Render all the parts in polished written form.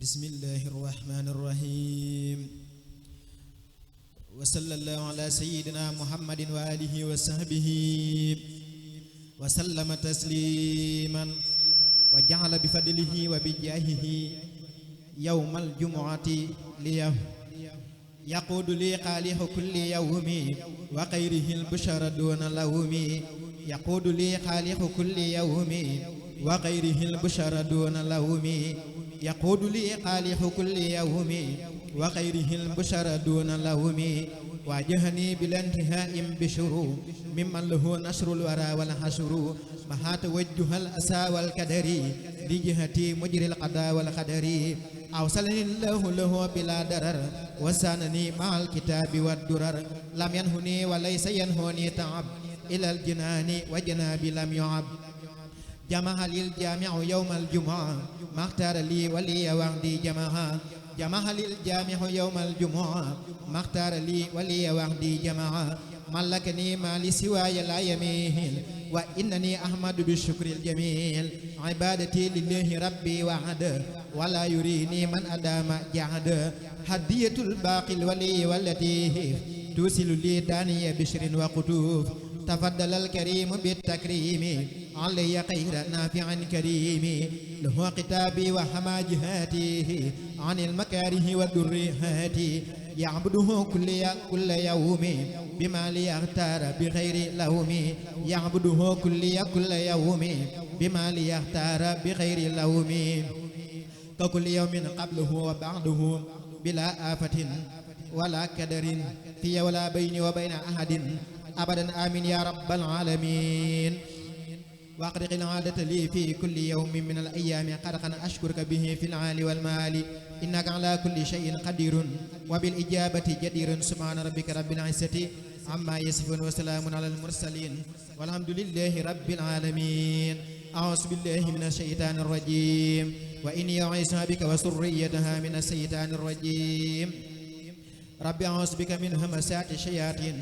bismillahi irrahmani irrahim wa sallallahu ala sayyidina muhammadin wa alihi wa sahbihi wa sallama tasliman wa ja'ala bi fadlihi wa bi jahihi yawmal jumu'ati liya yaqudu li qalihu kulli yawmi wa khayrihi al-bushara duna lawmi yaqudu li qalihu kulli yawmi wa khayrihi al-bushara duna lawmi yaqudu li qalihu kulli yawmi wa khayrihi al-bushara duna lawmi wajahani bil intiha'im bishuru mimman lahu nasrul wara wal hasru mahata wajjuhal asa wal kadari li jihati mujril qada wal qadari awsalani lahu bila darar wasanani ma'al kitabi wad durar lam yanhuni wa laysa yanhuni ta'ab ilal jinani wa janabi lam yu'ab jamahalil jami'u yawmal jumu'ah makhtar li wali wa'di jama'a jamahalil jami'u yawmal jumu'ah makhtar li wali wa'di jama'a malakani ma li siwaya la yamil wa innani ahmadu bi syukril jamil ibadati lillahi rabbi wa'ada wala yurini man adama jahada hadiyatul baqil wali wallati tusilu li daniya bishrin wa qutuf tafaddala al karim bit takrimi alayya khayra nafi'an karimi lahu kitabi wa hamajihati anil makarihi wa durrihati ya'buduhu kulla yawmi bima li yakhtara bi khayri lawmi ya'buduhu kulla yawmi bima li yakhtara bi khayri lawmi ka kulli yawmin qabluhu wa ba'dahu bila afatin wala kadarin fiya wala bayni wa bayna ahadin abadan amin ya rabbal alamin واقرق العادة لي في كل يوم من الأيام قرقا أشكرك به في العال والمال إنك على كل شيء قدير وبالإجابة جدير سبحان ربك رب العزة عما يصفون وسلام على المرسلين والحمد لله رب العالمين أعوذ بالله من الشيطان الرجيم وإني أعيذها بك وسريتها من الشيطان الرجيم رب أعوذ بك من همسات الشياطين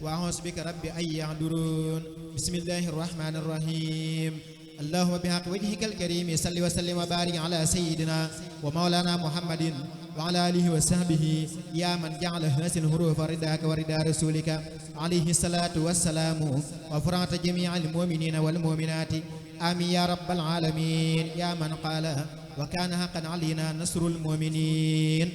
وأعوذ بك رب أن يحضرون بسم الله الرحمن الرحيم اللهم بحق وجهك الكريم صل وسلم وبارك على سيدنا ومولانا محمد وعلى آله وصحبه يا من جعل هذه الحروف رداك ورداء رسولك عليه الصلاة والسلام وفرات جميع المؤمنين والمؤمنات آمين يا رب العالمين يا من قال وكان حقا علينا نصر المؤمنين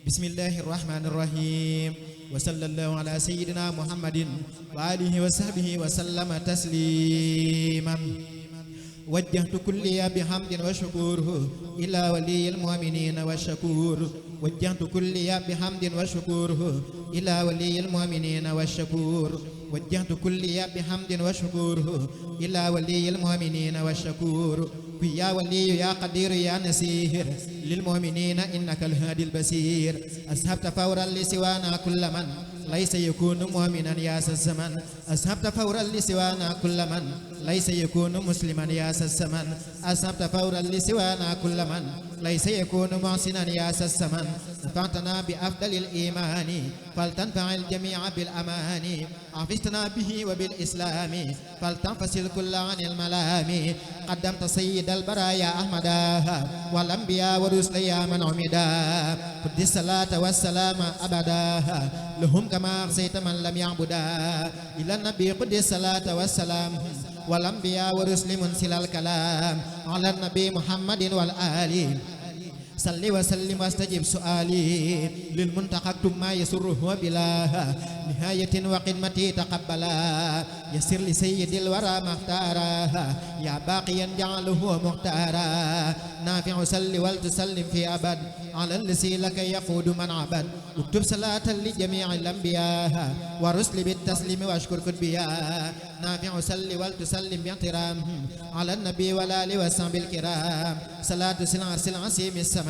بسم الله الرحمن الرحيم وصلى الله على سيدنا محمد وآله وصحبه وسلم تسليما وجهت كلي بحمد وشكر إلى ولي المؤمنين والشكور وجهت كلي بحمد وشكر إلى ولي المؤمنين والشكور وجهت كلي بحمد وشكر إلى ولي المؤمنين والشكور يا ولي يا قدير يا نسير للمؤمنين إنك الهادي البصير أسحبت فورا لسوانا كل من ليس يكون مؤمنا يا الزمن أسحبت فورا لسوانا كل من ليس يكون مسلما يا الزمن أسحبت فورا لسوانا كل من ليس يكون محسنا يا الزمن نفعتنا بأفضل الإيمان فلتنفع الجميع بالأمان عفشتنا به وبالإسلام فلتنفصل كل عن الملام قدمت سيد البرايا أحمدا والأنبياء والرسل يا من عمدا قد الصلاة والسلام أبدا لهم كما أغسيت من لم يعبدا إلى النبي قد الصلاة والسلام والأنبياء والرسل منسل الكلام على النبي محمد والآل صل وسلم واستجب سؤالي للمنتقى اكتب ما يسره بلا نهاية وقدمتي تقبلا يسر لسيد الورى مختارا يا باقيا جعله مختارا نافع سل ولتسلم في أبد على الذي لك يقود من عبد اكتب صلاة لجميع الأنبياء ورسل بالتسليم واشكر كتبيا نافع سل ولتسلم باحترام على النبي والآل والصحب الكرام صلاة سلعة سيم السماء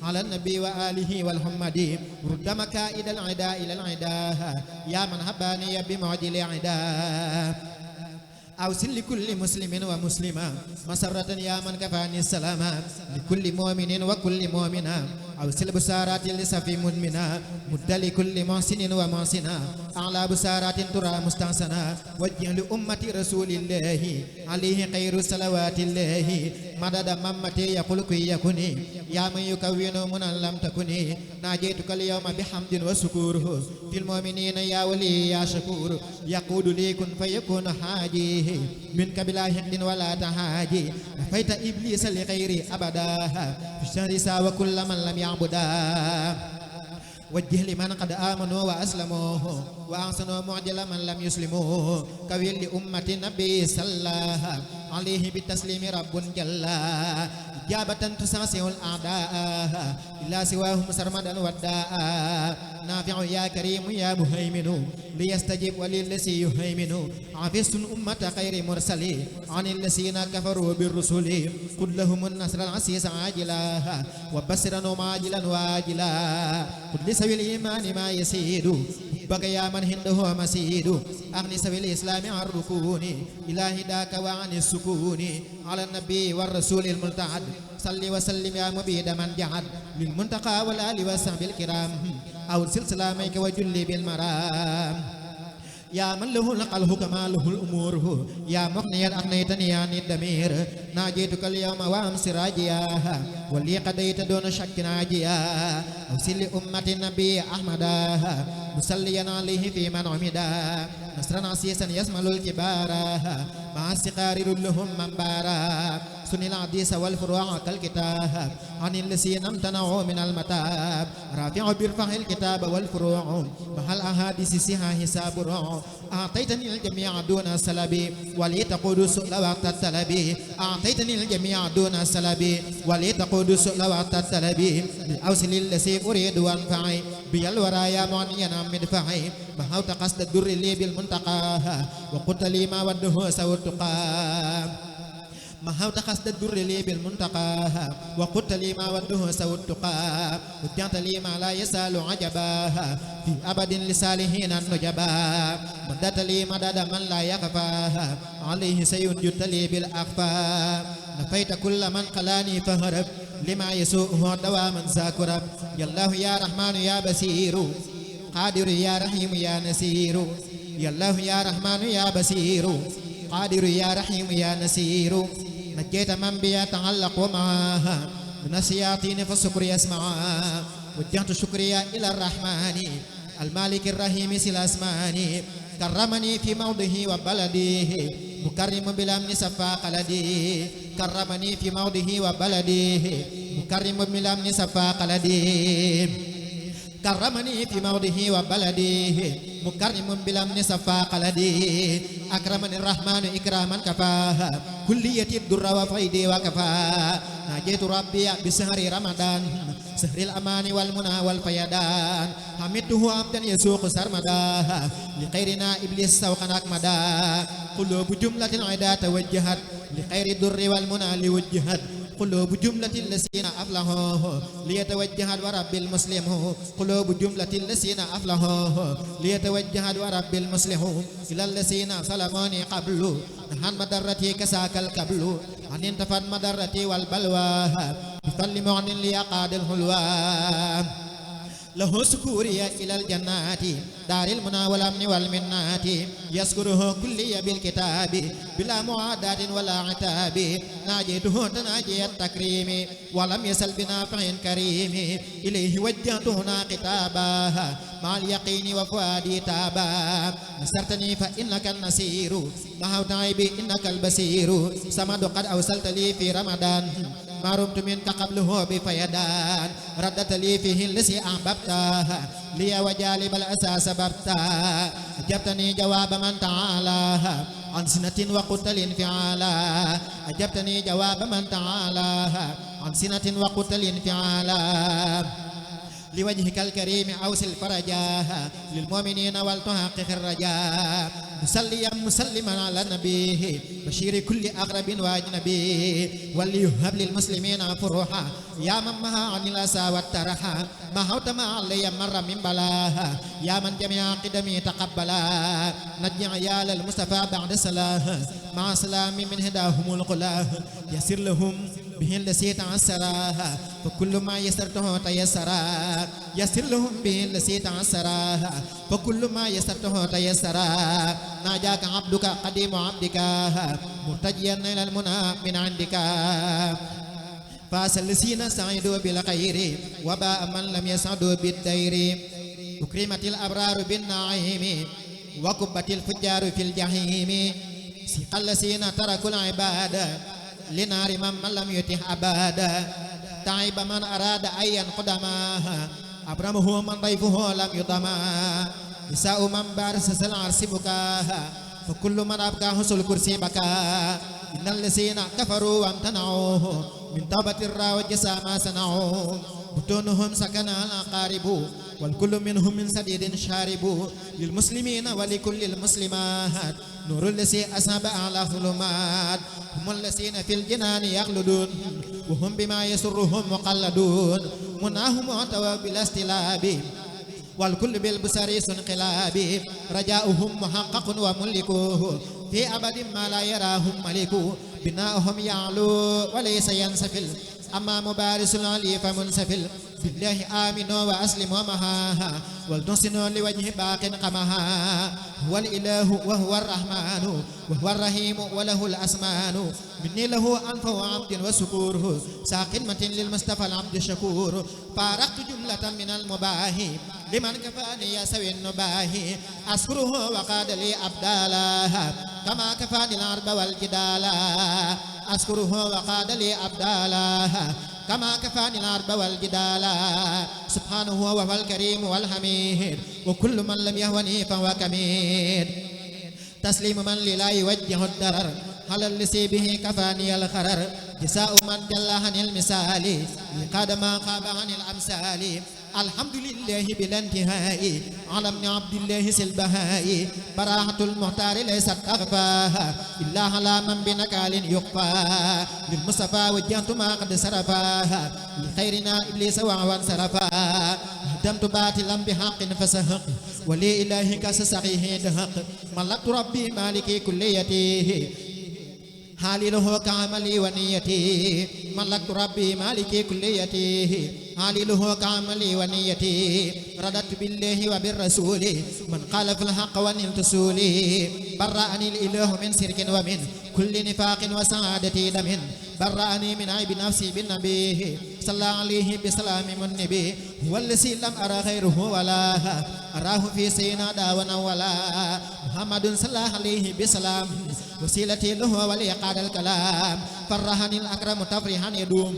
على النبي وآله والحمد رد مكائد العداء إلى العداء يا من هباني بمعجل عداء أوصل لكل مسلم ومسلمة مسرة يا من كفاني السلامة لكل مؤمن وكل مؤمنة أوصل بسارات لسفي مدمنة مد لكل محسن ومحسنة أعلى بسارات ترى مستحسنا وجه لأمة رسول الله عليه خير صلوات الله مدد ممتي يقول كي يكوني يا من يكون من لم تكوني ناجيتك اليوم بحمد وشكره في المؤمنين يا ولي يا شكور يقول لي كن فيكون حاجيه منك بلا حقد ولا تحاجي نفيت إبليس لغيري أبدا في الشهر ساوى كل من لم يعبدا وجه لمن قد آمنوا وأسلموا وأحسنوا معجل من لم يسلموا كويل لأمة النبي صلى الله عليه بالتسليم رب جل إجابة تساسع الأعداء إلا سواهم سرمدا وداء نافع يا كريم يا مهيمن ليستجب وللذي يهيمن عفست أمة خير مرسلين عن الذين كفروا بالرسل قل لهم النصر العزيز عاجلا وبشرهم عاجلا واجلا قل لسوي الإيمان ما يسيد بقى يا من هنده مسيد أغني سوي الإسلام عن ركون إلهي داك وعن السكون على النبي والرسول الملتحد صل وسلم يا مبيد من جعد للمنتقى والآل والصحب الكرام أو سلسلاميك وجل بالمرام يا من له القلب كما له الأمور يا مغنيا أغنيتني عن الدمير ناجيتك اليوم وأمس راجيا ولي قضيت دون شك ناجيا أوصل أمة النبي أحمد مسليا عليه في من عمدا نصرا عسيسا يسمل الكبار مع السقار لهم منبارا سن العديس والفروع كالكتاب عن الذين امتنعوا من المتاب رافع برفع الكتاب والفروع مع الأحاديث سها حساب روع أعطيتني الجميع دون سلبي ولتقود سؤل وقت الطلب أعطيتني الجميع دون سلبي ولتقود سؤل وقت الطلب أوصل الذي أريد وانفعي بي الورايا معنيا مدفعي محوت قصد الدر لي بالمنتقى وقلت لي ما وده سوى التقى محوت قصد الدر لي بالمنتقى وقلت لي ما وده سوى التقى وجعت لي ما لا يسال عجبا في أبد لصالحين النجبا مدت لي مدد من لا يخفى عليه سينجد لي بالأخفى نفيت كل من قلاني فهرب لما يسوءه دواما ساكرب يا الله يا رحمن يا بصير قادر يا رحيم يا نسير يا الله يا رحمن يا بصير قادر يا رحيم يا نسير نجيت من بيتعلق ومعها من الشياطين فالشكر يسمعها وجهت شكري إلى الرحمن المالك الرحيم سل أسماني كرمني في موضه وبلده مكرم بالأمن صفا قلدي كرمني في موضه وبلده مكرم بالأمن صفا قلدي كرمني في موضه وبلده مكرم بالأمن صفا قلدي أكرمني الرحمن إكراما كفاها كلية الدر وفيدي وكفا ناجيت ربي بسهر رمضان سهر الأمان والمنى والفيدان حمدته عبدا يسوق سرمدا لخيرنا إبليس سوقا أكمدا قلوب جملة العدا توجهت لخير الدر والمنى لوجهت قلوب جملة الذين أفلحوا ليتوجه ورب المسلم قلوب جملة الذين أفلحوا ليتوجه ورب المسلم إلى الذين ظلموني قبل نحن مدرتي كساك الكبل أن انتفت مدرتي والبلوى بفضل معن ليقاد الحلوى له سكوري إلى الجنات دار المنى والأمن والمنات يذكره كلي بالكتاب بلا معادات ولا عتاب ناجيته تناجي التكريم ولم يسل بنافع كريم إليه وجهته كتابا مع اليقين وفؤادي تابا نصرتني فإنك النصير محوت عيبي إنك البصير صمد قد أوصلت لي في رمضان ما رمت منك قبله بفيدان ردت لي فيه الذي أحببته لي وجالب الأساس سببته أجبتني جواب من تعالى عن سنة وقتل انفعالا أجبتني جواب من تعالى عن سنة وقتل انفعالا لوجهك الكريم أوصل فرجاها للمؤمنين والتحقق الرجاء مسليا مسلما على النبي بشير كل أقرب وأجنبي وليهب للمسلمين فروحا يا من مها عن الأسى والترحى ما هوت ما علي مر من بلاها يا من جميع قدمي تقبلا نجي عيال المصطفى بعد صلاة مع سلام من هداهم القلاه يسر لهم به الذي تعسرا فكل ما يسرته تيسرا يسر لهم به الذي تعسرا فكل ما يسرته تيسرا ناجاك عبدك قديم عبدك مرتجيا إلى المنى من عندك فاس الذين سعدوا بالخير وباء من لم يسعدوا بالدير أكرمت الأبرار بالنعيم وكبت الفجار في الجحيم سيق الذين تركوا العبادة لنار من لم يتح أبدا تعب من أراد أن ينقدماها أبرمه من ضيفه لم يطمع نساء من بارس العرس بكاها فكل من أبكاه الكرسي بكى إن الذين كفروا وامتنعوه من توبة الرا وجسى ما صنعوا بطونهم سكن الأقارب والكل منهم من سديد شارب للمسلمين ولكل المسلمات نور الذي أصاب على ظلمات هم الذين في الجنان يخلدون وهم بما يسرهم مقلدون مناهم معتوى بلا استلاب والكل بالبصر انقلاب رجاؤهم محقق وملكوه في أبد ما لا يراهم ملك بناؤهم يعلو وليس ينسفل أما مبارس العلي فمنسفل بالله آمنوا وأسلموا مها ولتحسنوا لوجه باق قمها هو الإله وهو الرحمن وهو الرحيم وله الأسمان مني له أنفع عبد وسكوره ساقمة للمصطفى العبد الشكور فارقت جملة من المباهي لمن كفاني يسوي النباهي أذكره وقاد لي أبدالا كما كفاني الأرض والجدالا أذكره وقاد لي أبدالا كما كفاني الأرض والجدالا سبحانه وهو الكريم والحميد وكل من لم يهوني فهو كميد تسليم من لا يوجه الضرر على الذي به كفاني الخرر جزاء من جل عن المثال قد ما خاب عن الأمثال الحمد لله بلا انتهاء على ابن عبد الله سلبهاء براحة المختار ليست أغفاها إلا على من بنكال يقفى للمصطفى وجهت ما قد سرفاها لخيرنا إبليس وعوان سرفا هدمت باطلا بحق فسهق ولي إلهي كسسقيه دهق ملكت ربي مالكي كليته حالي له كعملي ونيتي ملكت ربي مالكي كليته حالي له كعملي ونيتي رددت بالله وبالرسول من قال في الحق ونلت سولي برأني الإله من سرك ومن كل نفاق وسعادتي دم برأني من عيب نفسي بالنبي صلى عليه بسلام النبي هو الذي لم أرى غيره ولا أراه في سينا داونا ولا محمد صلى عليه بسلام وسيلتي له وليقاد الكلام فرحني الأكرم تفرحا يدوم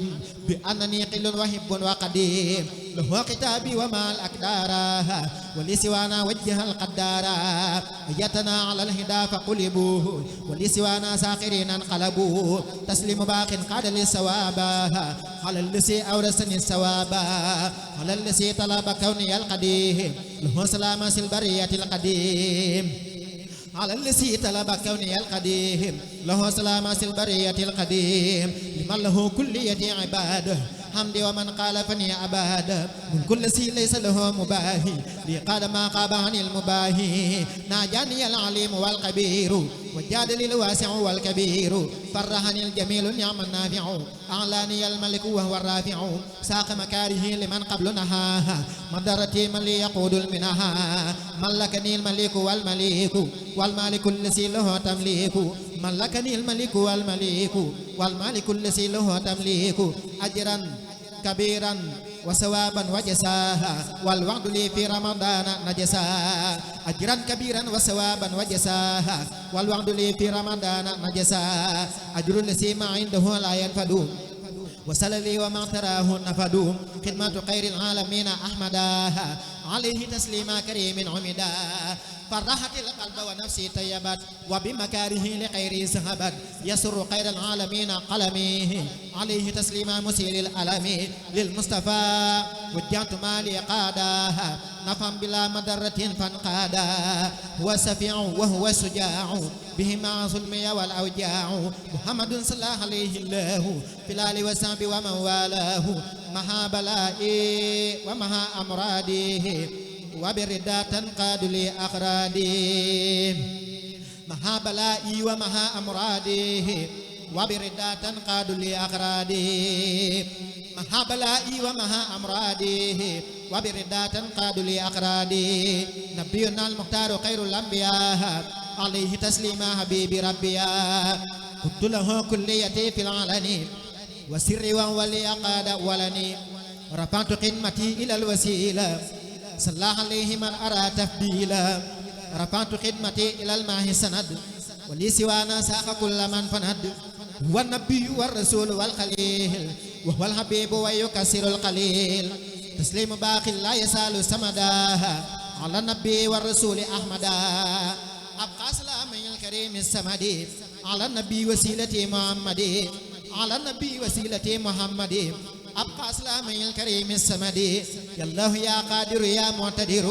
بأنني قل وحب وقديم له كتابي وما الأقدار ولسوانا وجه القدار أيتنا على الهدى فقلبوه ولسوانا ساقرين انقلبوا تسليم باق قاد للثواب على الذي أورثني الثواب على الذي طلب كوني القديم له سلامة البرية القديم على الذي طلب كوني القديم له سلامة البرية القديم لمن له كلية عباده حمدي ومن قال فني عباد من كل شيء ليس له مباهي لقال ما قاب عن المباهي ناجاني العليم والقبير وجادني الواسع والكبير فرحني الجميل نعم النافع أعلاني الملك وهو الرافع ساق مكاره لمن قبل نهاها مدرتي من لي يقود المنها ملكني الملك والمليك والمالك الذي له تمليك ملكني الملك والمليك والمالك الذي له تمليك أجرا كبيرا وثوابا وجزاها والوعد لي في رمضان نجزاها أجرا كبيرا وثوابا وجزاها والوعد لي في رمضان نجزاها أجر الذي ما عنده لا ينفد وسل لي وما تراه نفد خدمة خير العالمين أحمداها عليه تسليما كريم عمدا فرحت القلب ونفسي طيبت وبمكاره لخير ذهبت يسر خير العالمين قلمي عليه تسليما مسير الألم للمصطفى وجهت مالي قاداها نفهم بلا مدرة فانقادا هو السفيع وهو السجاع بهما ظلمي والأوجاع محمد صلى الله عليه الله في الآل والصحب ومن والاه مها بلائي ومها أمرادي وبرداء تنقاد لي أخرادي مها بلائي ومها أمرادي وبردة تنقاد لأقرادي مها بلائي ومها أمرادي وبردة تنقاد لأقرادي نبينا المختار خير الأنبياء عليه تسليما حبيب ربيا قلت له كليتي في العلن وسري وولي قاد ولني رفعت خدمتي إلى الوسيلة صلى عليه من أرى تفضيلا رفعت خدمتي إلى الماء سند ولي سوانا ساق كل من فند هو النبي والرسول والخليل وهو الحبيب ويكسر القليل تسليم باقي لا يسال سمدا على النبي والرسول أحمدا أبقى سلامي الكريم السمدي على النبي وسيلتي محمد على النبي وسيلتي محمد أبقى سلامي الكريم السمدي يا الله يا قادر يا معتدر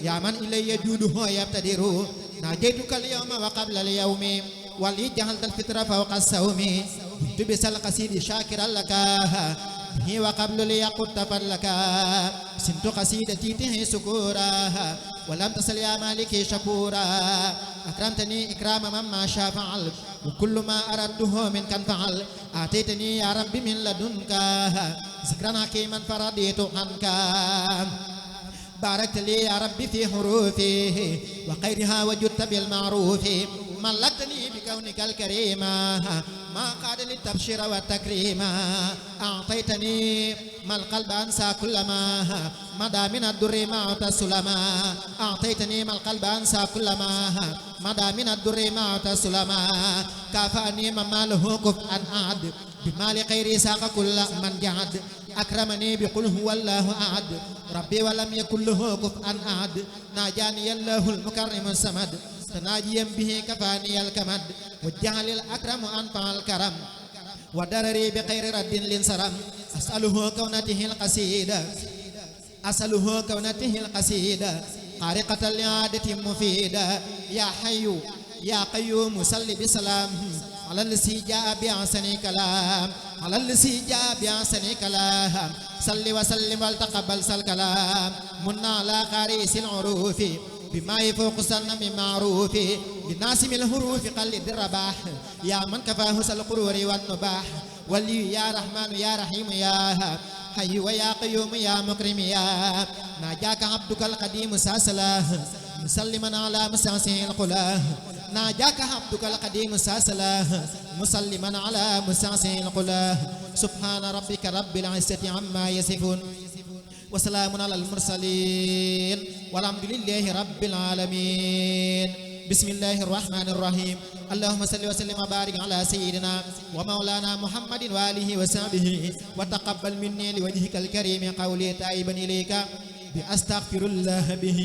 يا من إلي جوده يبتدر ناجيتك اليوم وقبل اليوم ولي جهلت الفطرة فوق السوم تبس القصيد شاكرا لك به وقبل لي قد فلك سنت قصيدتي تهي سكورا ولم تصل يا مالكي شكورا أكرمتني إكرام مما شاء فعل وكل ما أردته منك فعل آتيتني يا ربي من لدنك ذكرا حكيما فرديت عنك باركت لي يا ربي في حروفه وخيرها وجدت بالمعروف ملكتني بكونك الكريم ما قاد للتبشير والتكريم أعطيتني ما القلب أنسى كل ما مدى من الدر ما السلما أعطيتني ما القلب أنسى كل ما مدى من الدر ما السلما كافأني من ماله كفءا أعد بمال خيري ساق كل من جعد أكرمني بقل هو الله أحد ربي ولم يكن له كفءا أحد ناجاني الله المكرم السمد تناجيا به كفاني الكمد وجعل الأكرم أنفع الكرم ودرري بخير رد للسرم أسأله كونته القصيدة أسأله كونته القصيدة خارقة لعادة مفيدة يا حي يا قيوم صل بسلام على الذي جاء بأحسن كلام على الذي جاء بأحسن كلام صل وسلم والتقبل الكلام من على قارئ العروف بما يفوق سن من معروف بناسم الحروف قلد الرباح يا من كفاه القرور والنباح ولي يا رحمن يا رحيم يا حي ويا قيوم يا مكرم يا ناجاك عبدك القديم ساسلا مسلما على مساسه القلاه ناجاك عبدك القديم ساسلا مسلما على مساسه القلاه سبحان ربك رب العزة عما يصفون وسلام على المرسلين والحمد لله رب العالمين بسم الله الرحمن الرحيم اللهم صل وسلم وبارك على سيدنا ومولانا محمد وآله وصحبه وتقبل مني لوجهك الكريم قولي تائبا إليك بأستغفر الله به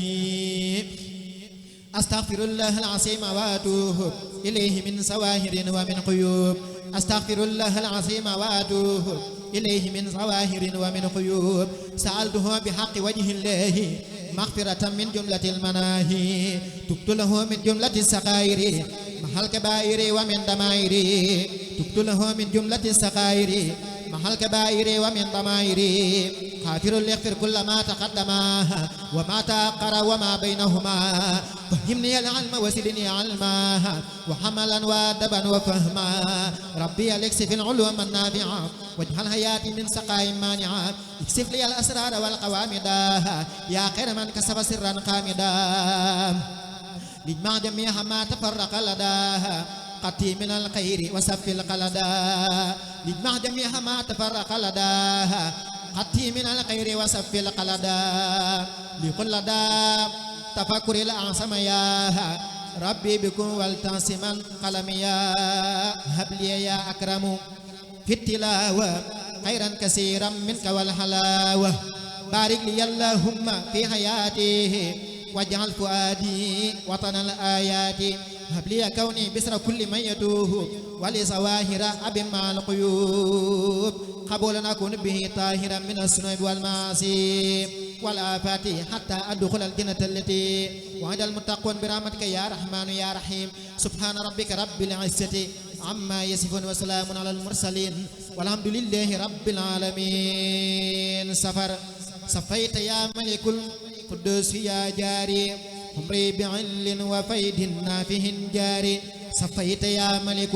أستغفر الله العظيم وأتوب إليه من سواهر ومن قيوب أستغفر الله العظيم وأتوب إليه من ظواهر ومن قيوب سألته بحق وجه الله مغفرة من جملة المناهي تبت له من جملة السقائر محل كبائر ومن دمائر تبت له من جملة السقائر محل كبائر ومن ضمائر غافر ليغفر كل ما تقدم وما تأخر وما بينهما فهمني العلم وزدني علما وحملا وأدبا وفهما ربي أليكس في العلوم النافعة واجعل حياتي من سقاء مانعة اكسف لي الأسرار والقوامد يا خير من كسب سرا قامدا لجمع جميع ما تفرق لداها قتي من الخير وسف القلدا لجمع جميع ما تفرق لداها قتي من الخير وسف القلدا لكل لدى تفكر الأعصم يا ربي بكم والتعصما قلمي يا هب لي يا أكرم في التلاوة خيرا كثيرا منك والحلاوة بارك لي اللهم في حياتي واجعل فؤادي وطن الآيات هب لي كوني بسر كل من يتوه ولظواهر أب مع القيوب قبولا أكون به طاهرا من الذنوب والمعاصي والآفات حتى أدخل الجنة التي وعد المتقون برحمتك يا رحمن يا رحيم سبحان ربك رب العزة عما يصفون وسلام على المرسلين والحمد لله رب العالمين سفر صفيت يا ملك القدوس يا جاري عمري بعل وفيد نافه جاري صفيت يا ملك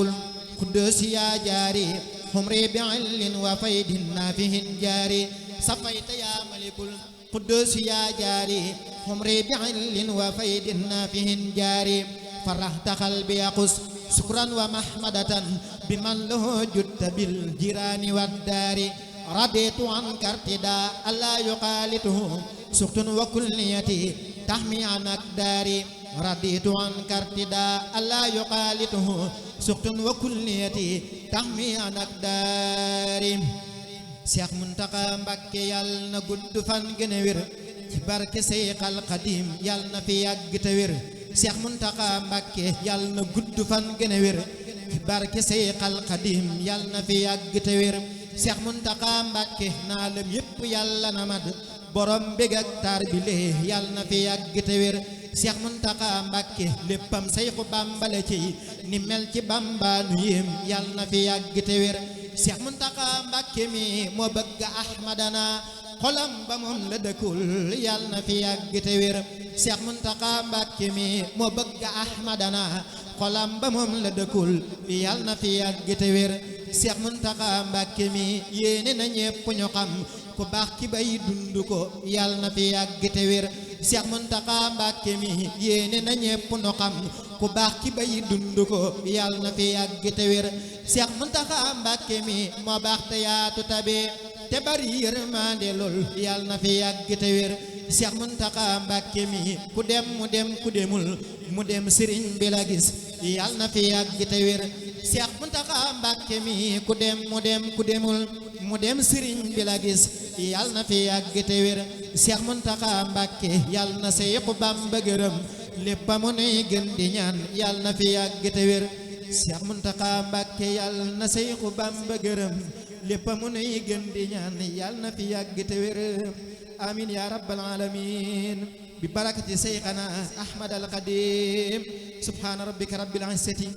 قدوس يا جاري حمري بعل وفيد نافه جاري صفيت يا ملك القدوس يا جاري حمري بعل وفيد نافه جاري فرحت قلبي قس شكرا ومحمدة بمن له جدت بالجيران والدار رضيت عنك ارتداء ألا يقالته سخط وكليتي تحمي عن أقداري رضيت عنك ارتداء ألا يقالته سخط وكليتي تحمي عن أقداري Cheikh Mountakha Mbacké yal na gudd fan gën a wér ci barke Seyxal Xadim yal na fi yàgg te wér Cheikh Mountakha Mbacké yal na gudd fan gën a wér ci barke Seyxal Xadim yal na fi yàgg te wér Cheikh Mountakha Mbacké naalam yépp yàlla na mad borom bég ak taar bi lee yal na fi yàgg te wér Cheikh Mountakha Mbacké léppam Seexu Bamba la ci ni mel ci Bamba nu yéem yal na fi yàgg te wér Cheikh Mountakha Mbacké mi moo bëgg Ahmadana xolam ba moom la dëkkul yal na fi yàgg te wér Cheikh Mountakha Mbacké mi moo bëgg Ahmadana xolam ba moom la dëkkul yal na fi yàgg te wér Cheikh Mountakha Mbacké mi yéene na ñépp ñu xam ku baax ki bay dund ko yal na fi yàgg te wér Cheikh Mountakha Mbacké mi yéene na ñépp ñu xam ku baax ki bay dund ko yal na fi yàgg te wér Cheikh Mountakha Mbacké mi moo baax te yaatu tabe te bari yërmande lool yal na fi yàgg te wér Cheikh Mountakha Mbacké mi ku dem mu dem ku demul mu dem sëriñ bi la gis yal na fi yàgg te wér Cheikh Mountakha Mbacké mi ku dem mu dem ku demul mu dem sëriñ bi la gis yal na fi yàgg te wér Cheikh Mountakha Mbacké yal na Seexu Bamba gërëm lépp mu nuy gën di ñaan yal na fi yàgg te wér Cheikh Mountakha Mbacké yal na Seexu Bamba gërëm lépp mu nuy gën di ñaan yal na fi yàgg te wér amin ya rabbal alamin bi barakati Seyxana Ahmad al Xadim subhana rabbika rabbil izzati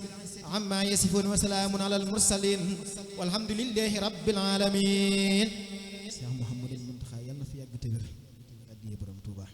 amma yasifun wa salaamun ala al mursalin walhamdulillahi rabbil alamin Cheikh Mouhamadou Mountakha yal na fi yàgg te wér addiya borom Tuuba